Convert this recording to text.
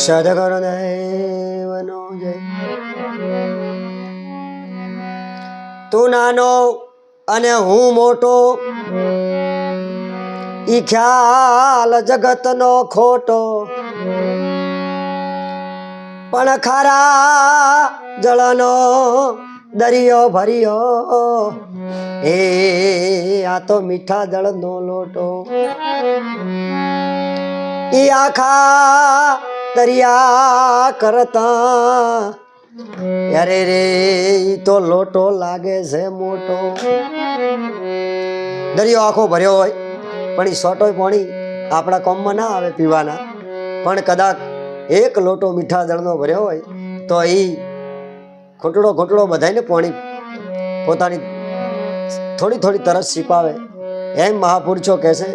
સદગુરુદેવનો જય. તું નાનો અને હું મોટો, ઈ ખ્યાલ જગતનો ખોટો, પણ ખરા જળનો દરિયો ભર્યો, એ આ તો મીઠા જળનો લોટો. ઈ આખા દરિયા કરતા અરે રે ઈ તો લોટો લાગે છે મોટો. દરિયો આખો ભર્યો હોય પણ ઈ સોટો પાણી આપણા કોમમાં ના આવે પીવાના, પણ કદાચ એક લોટો મીઠા જળનો ભર્યો હોય તો ઈ ઘૂંટડો ઘૂંટડો બધાને પાણી પોતાની થોડી થોડી તરસ છીપાવે. એમ મહાપુરુષો કહે છે